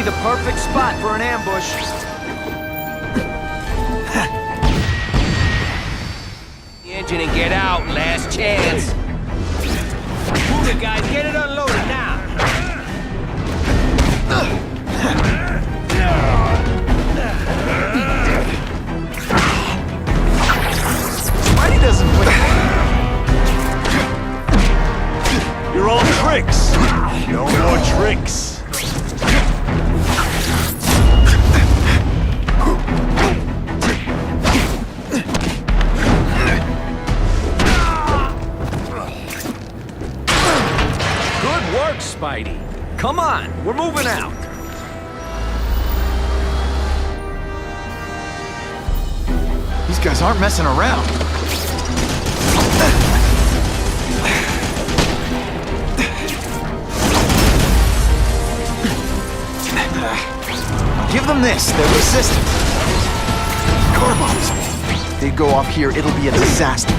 the perfect spot for an ambush. The engine and get out. Last chance. Move it, guys. Get it unloaded now. Spidey doesn't win. You're all tricks. No more tricks. Good work, Spidey. Come on, we're moving out. These guys aren't messing around. Give them this, they're resistant. Car bombs. They go off here, it'll be a disaster.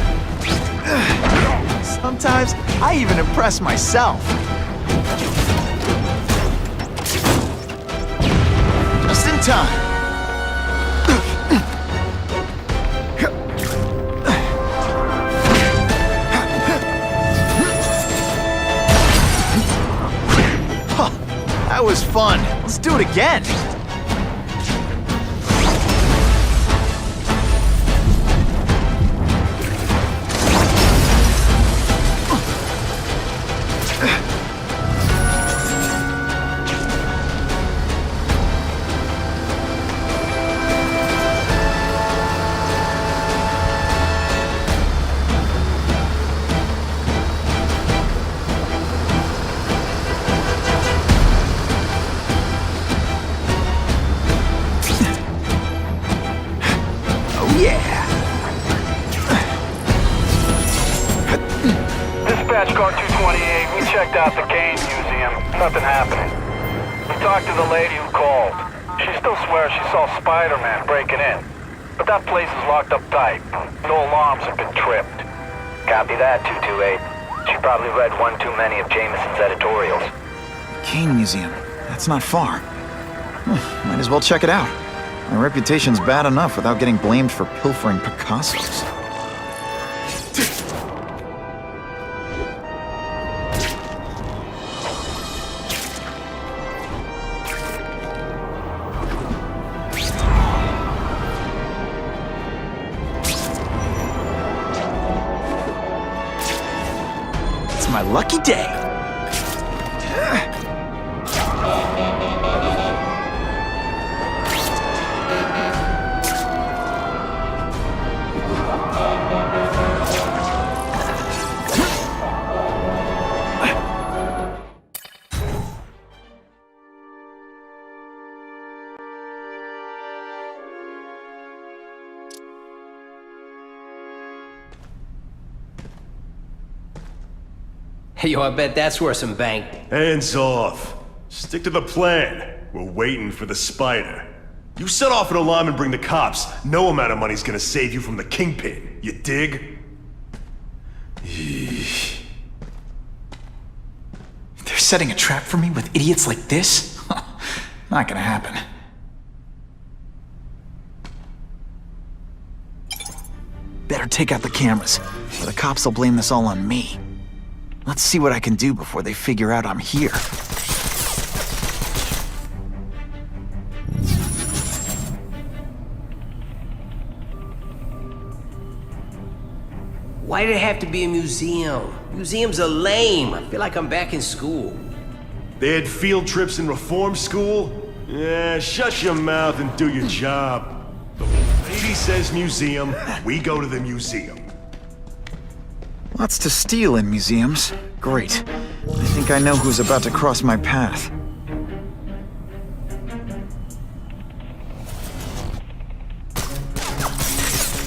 Sometimes, I even impress myself. Just in time. Huh, that was fun. Let's do it again. Dispatch car 228, we checked out the Kane Museum. Nothing happening. We talked to the lady who called. She still swears she saw Spider-Man breaking in. But that place is locked up tight. No alarms have been tripped. Copy that, 228. She probably read one too many of Jameson's editorials. Kane Museum. That's not far. Might as well check it out. My reputation's bad enough without getting blamed for pilfering Picassos. It's my lucky day. Hey, yo, I bet that's worth some bank. Hands off. Stick to the plan. We're waiting for the spider. You set off an alarm and bring the cops. No amount of money's gonna save you from the Kingpin. You dig? They're setting a trap for me with idiots like this? Not gonna happen. Better take out the cameras, or the cops will blame this all on me. Let's see what I can do before they figure out I'm here. Why did it have to be a museum? Museums are lame. I feel like I'm back in school. They had field trips in reform school? Yeah, shut your mouth and do your job. The lady says museum, we go to the museum. Lots to steal in museums. Great. I think I know who's about to cross my path.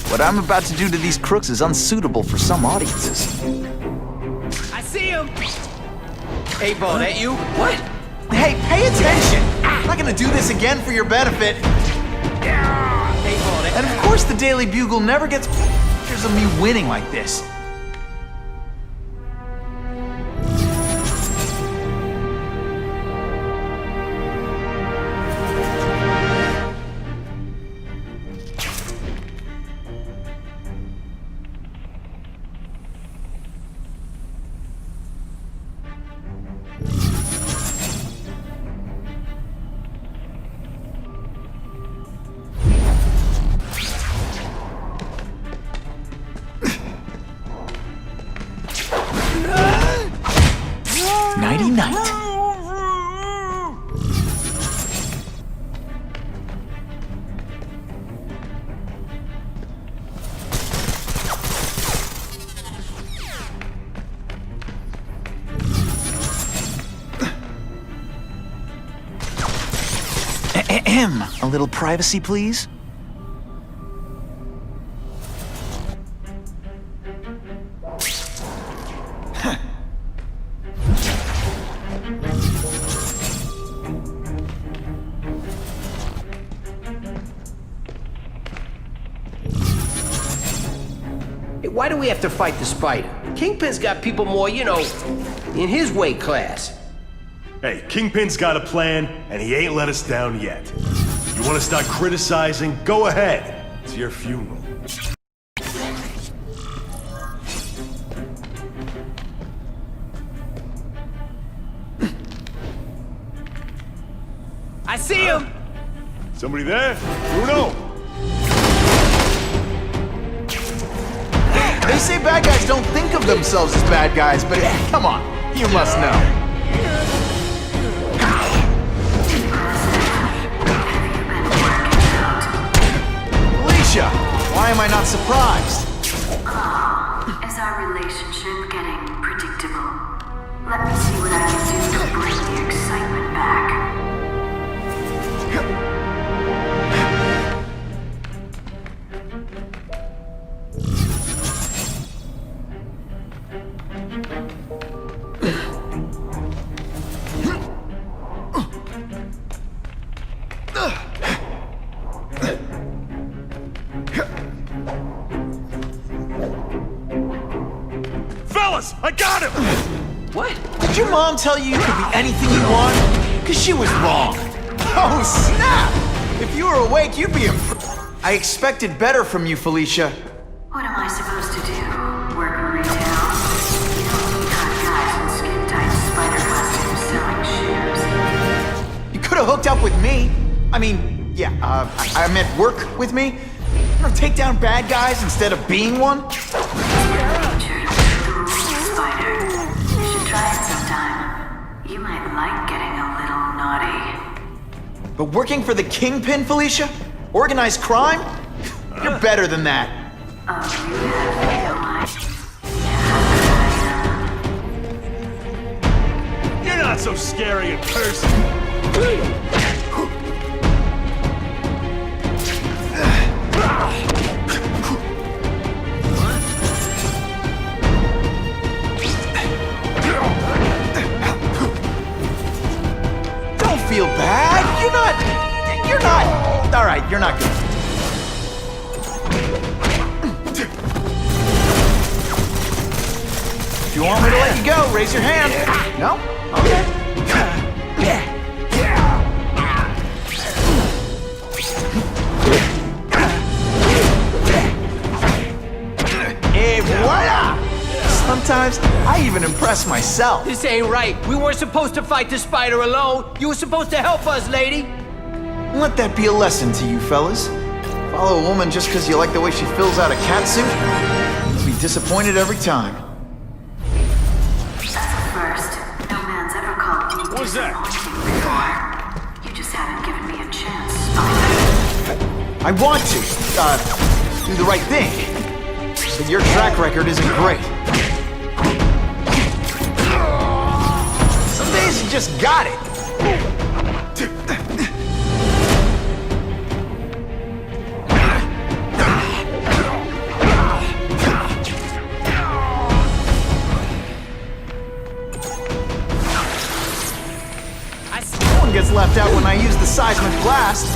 What I'm about to do to these crooks is unsuitable for some audiences. I see him! Hey, Bo, that you? What? Hey, pay attention! I'm not gonna do this again for your benefit. Hey, Bo, that... And of course the Daily Bugle never gets pictures of me winning like this. Spidey night. A little privacy, please? Hey, why do we have to fight the Spider? Kingpin's got people more, you know, in his weight class. Hey, Kingpin's got a plan, and he ain't let us down yet. You want to start criticizing? Go ahead. It's your funeral. I see him! Somebody there? Bruno! They say bad guys don't think of themselves as bad guys, but come on, you must know. Why am I not surprised? Is our relationship getting predictable? Let me see what I can do to bring the excitement back. I got him! What? Did your mom tell you you could be anything you want? Because she was wrong. Oh, snap! If you were awake, you'd be I expected better from you, Felicia. What am I supposed to do? Work in retail? You don't need hot guys in skin-tight spider costumes selling shoes. You could have hooked up with me. I mean, yeah, I meant work with me. You know, take down bad guys instead of being one. Spider. You should try it sometime. You might like getting a little naughty. But working for the Kingpin, Felicia? Organized crime? You're better than that. Oh, you have You're not so scary in person. Feel bad? You're not. All right, you're not good. If you want me to let you go, raise your hand. No? Okay. Et voila! Sometimes I even impress myself. This ain't right. We weren't supposed to fight the Spider alone. You were supposed to help us, lady. Let that be a lesson to you, fellas. Follow a woman just because you like the way she fills out a catsuit? You'll be disappointed every time. That's a first. No man's ever called me What's that? before. You just haven't given me a chance, Spider. I want to, do the right thing. But your track record isn't great. Some days you just got it. No one gets left out when I use the seismic blast.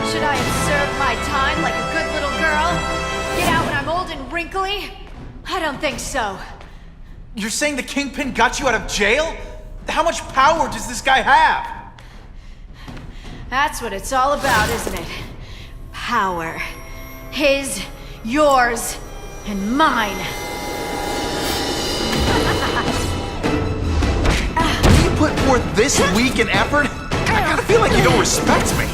Should I have served my time like a good little girl? Get out when I'm old and wrinkly? I don't think so. You're saying the Kingpin got you out of jail? How much power does this guy have? That's what it's all about, isn't it? Power. His, yours, and mine. put forth this week an effort? I kinda feel like you don't respect me.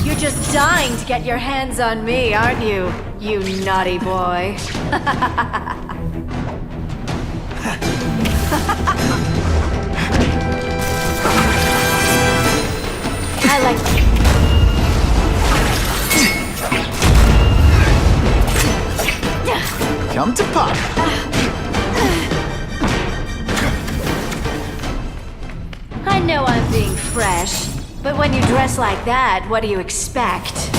You're just dying to get your hands on me, aren't you? You naughty boy. I like... Come to pop. I know I'm being fresh, but when you dress like that, what do you expect?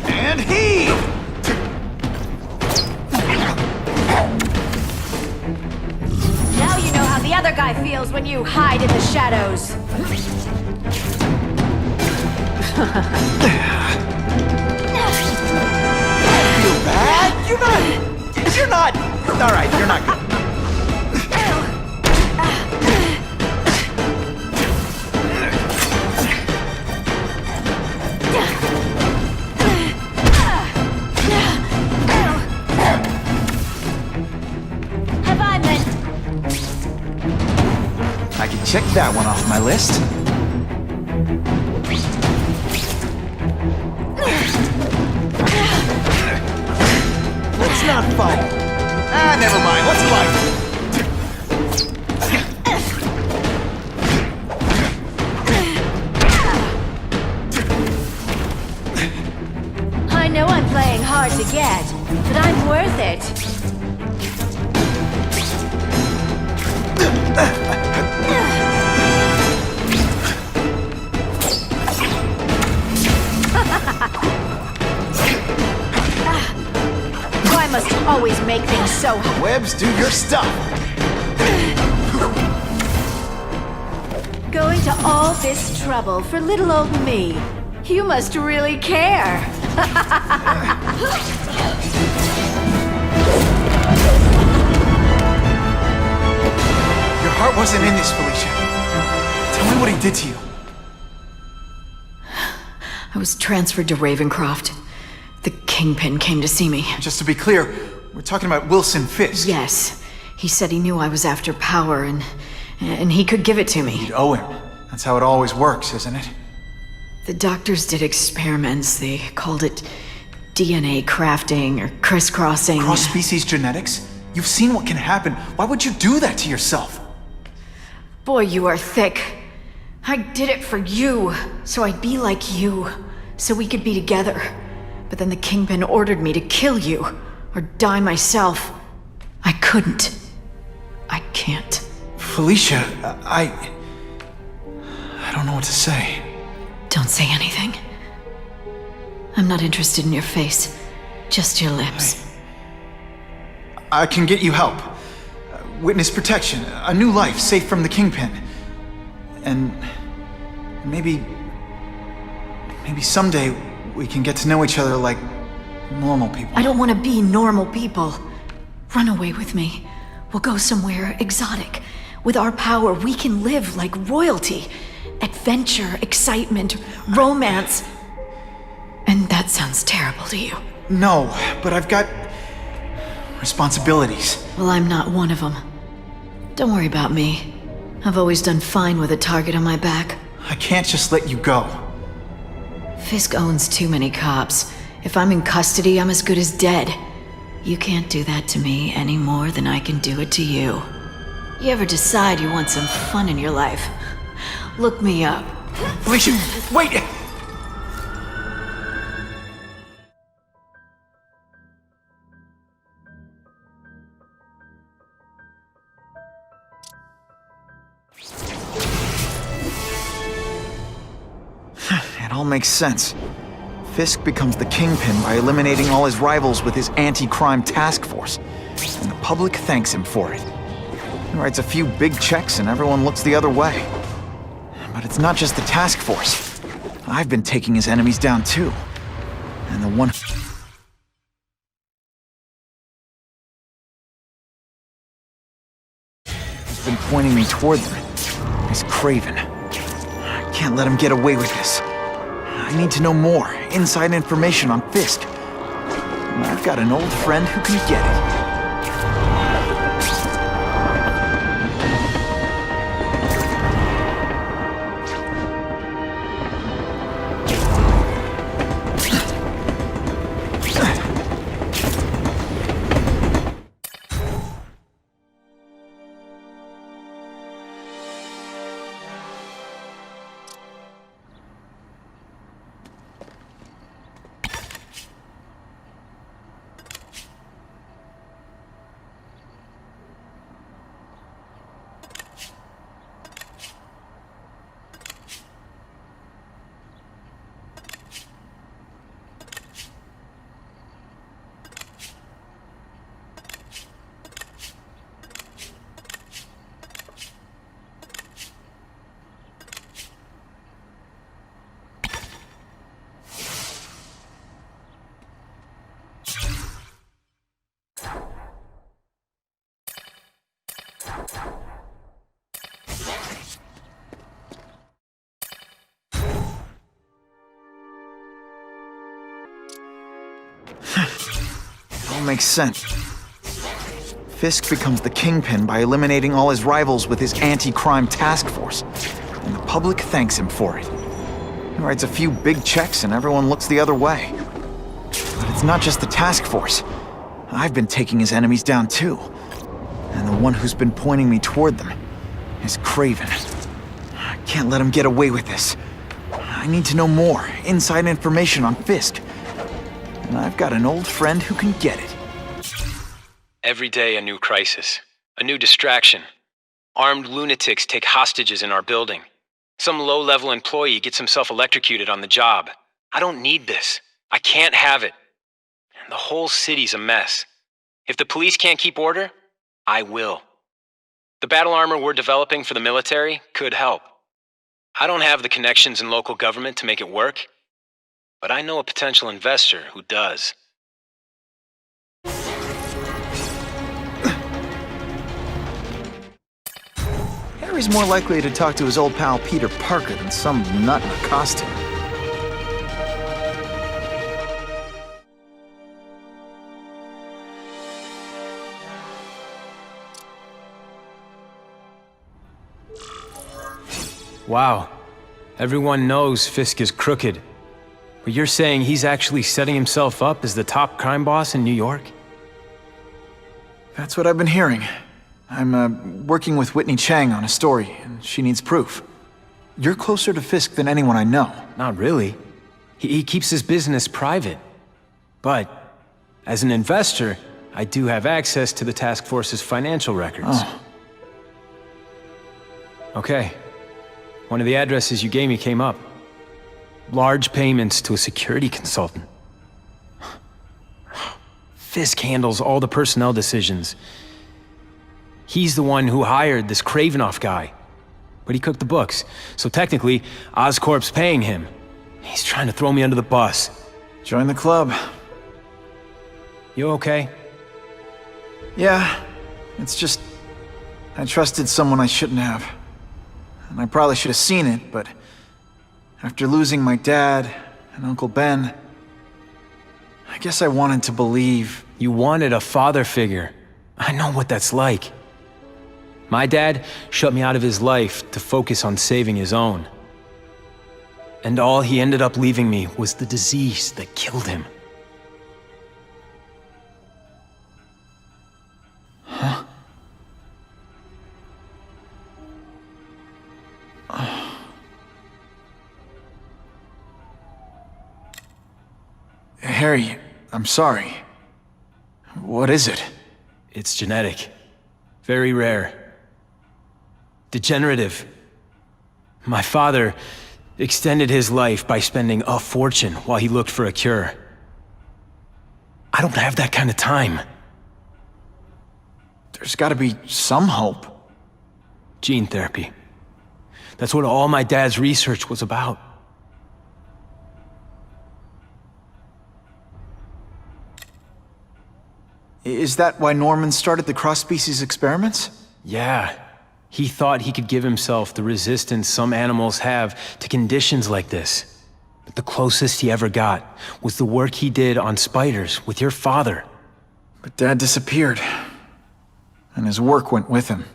And heave! Now you know how the other guy feels when you hide in the shadows. Feel bad? You're not. All right, you're not good. Have I meant... I can check that one off my list. Let's not fight. Never mind. Let's fight. I know I'm playing hard to get, but I'm worth it. Why must you always make things so hard? Webs, do your stuff. Going to all this trouble for little old me. You must really care. Your heart wasn't in this, Felicia. Tell me what he did to you. I was transferred to Ravencroft. The Kingpin came to see me. Just to be clear, we're talking about Wilson Fisk. Yes. He said he knew I was after power and he could give it to me. You'd owe him. That's how it always works, isn't it? The doctors did experiments. They called it DNA crafting or crisscrossing. Cross-species genetics? You've seen what can happen. Why would you do that to yourself? Boy, you are thick. I did it for you, so I'd be like you, so we could be together. But then the Kingpin ordered me to kill you, or die myself. I couldn't. I can't. Felicia, I don't know what to say. Don't say anything. I'm not interested in your face, just your lips. I can get you help. Witness protection, a new life safe from the Kingpin. And maybe someday we can get to know each other like normal people. I don't want to be normal people. Run away with me. We'll go somewhere exotic. With our power, we can live like royalty. Adventure, excitement, romance. And that sounds terrible to you. No, but I've got responsibilities. Well, I'm not one of them. Don't worry about me. I've always done fine with a target on my back. I can't just let you go. Fisk owns too many cops. If I'm in custody, I'm as good as dead. You can't do that to me any more than I can do it to you. You ever decide you want some fun in your life? Look me up. Felicia, wait! It all makes sense. Fisk becomes the Kingpin by eliminating all his rivals with his anti-crime task force. And the public thanks him for it. He writes a few big checks and everyone looks the other way. But it's not just the task force. I've been taking his enemies down too. And the one... pointing me toward them is Craven. I can't let him get away with this. I need to know more, inside information on Fisk. And I've got an old friend who can get it. It all makes sense. Fisk becomes the Kingpin by eliminating all his rivals with his anti-crime task force, and the public thanks him for it. He writes a few big checks and everyone looks the other way. But it's not just the task force. I've been taking his enemies down too. And the one who's been pointing me toward them is Craven. I can't let him get away with this. I need to know more, inside information on Fisk. And I've got an old friend who can get it. Every day a new crisis, a new distraction. Armed lunatics take hostages in our building. Some low-level employee gets himself electrocuted on the job. I don't need this. I can't have it. And the whole city's a mess. If the police can't keep order, I will. The battle armor we're developing for the military could help. I don't have the connections in local government to make it work, but I know a potential investor who does. Harry's more likely to talk to his old pal Peter Parker than some nut in a costume. Wow. Everyone knows Fisk is crooked. But you're saying he's actually setting himself up as the top crime boss in New York? That's what I've been hearing. I'm working with Whitney Chang on a story, and she needs proof. You're closer to Fisk than anyone I know. Not really. He keeps his business private. But, as an investor, I do have access to the task force's financial records. Oh. Okay. One of the addresses you gave me came up. Large payments to a security consultant. Fisk handles all the personnel decisions. He's the one who hired this Kravinoff guy. But he cooked the books, so technically, Oscorp's paying him. He's trying to throw me under the bus. Join the club. You okay? Yeah, it's just... I trusted someone I shouldn't have. And I probably should have seen it, but... after losing my dad and Uncle Ben... I guess I wanted to believe... You wanted a father figure. I know what that's like. My dad shut me out of his life to focus on saving his own. And all he ended up leaving me was the disease that killed him. Huh? Harry, I'm sorry. What is it? It's genetic. Very rare. Degenerative. My father extended his life by spending a fortune while he looked for a cure. I don't have that kind of time. There's gotta be some hope. Gene therapy. That's what all my dad's research was about. Is that why Norman started the cross-species experiments? Yeah. He thought he could give himself the resistance some animals have to conditions like this. But the closest he ever got was the work he did on spiders with your father. But Dad disappeared, and his work went with him.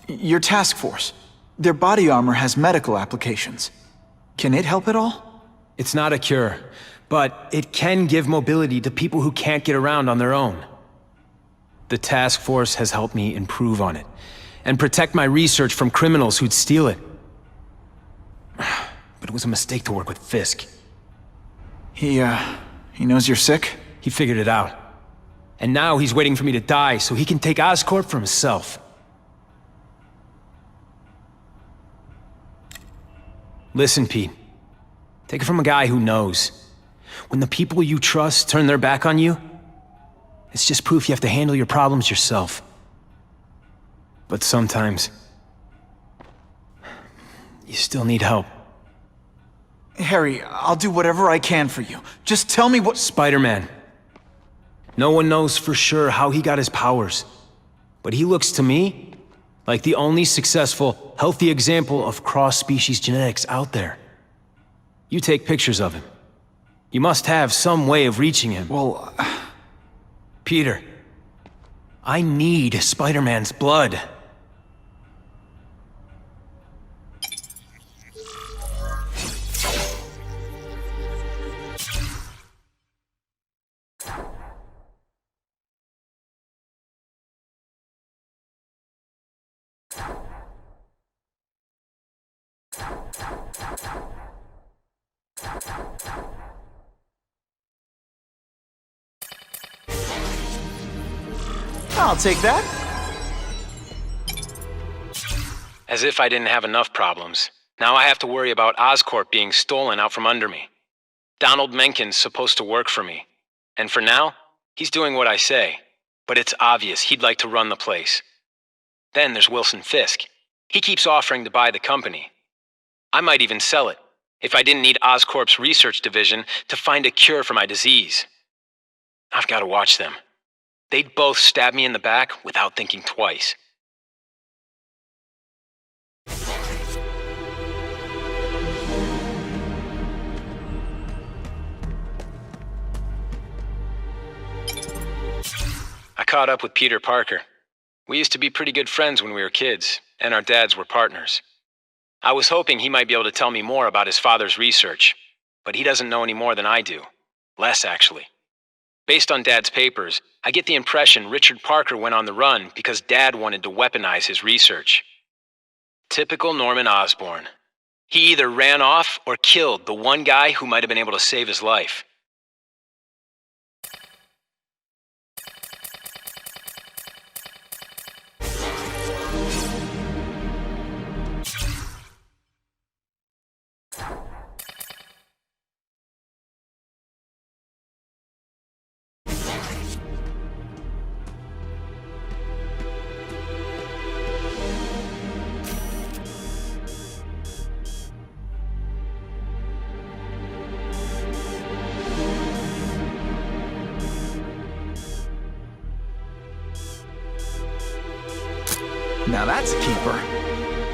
Your task force, their body armor has medical applications. Can it help at all? It's not a cure, but it can give mobility to people who can't get around on their own. The task force has helped me improve on it, and protect my research from criminals who'd steal it. But it was a mistake to work with Fisk. He knows you're sick? He figured it out. And now he's waiting for me to die so he can take Oscorp for himself. Listen, Pete. Take it from a guy who knows. When the people you trust turn their back on you, it's just proof you have to handle your problems yourself. But sometimes, you still need help. Harry, I'll do whatever I can for you. Just tell me what— Spider-Man. No one knows for sure how he got his powers. But he looks to me like the only successful, healthy example of cross-species genetics out there. You take pictures of him. You must have some way of reaching him. Well, Peter, I need Spider-Man's blood. I'll take that. As if I didn't have enough problems. Now I have to worry about Oscorp being stolen out from under me. Donald Menken's supposed to work for me. And for now, he's doing what I say. But it's obvious he'd like to run the place. Then there's Wilson Fisk. He keeps offering to buy the company. I might even sell it, if I didn't need Oscorp's research division to find a cure for my disease. I've got to watch them. They'd both stab me in the back without thinking twice. I caught up with Peter Parker. We used to be pretty good friends when we were kids, and our dads were partners. I was hoping he might be able to tell me more about his father's research, but he doesn't know any more than I do. Less, actually. Based on Dad's papers, I get the impression Richard Parker went on the run because Dad wanted to weaponize his research. Typical Norman Osborn. He either ran off or killed the one guy who might have been able to save his life. Now that's a keeper.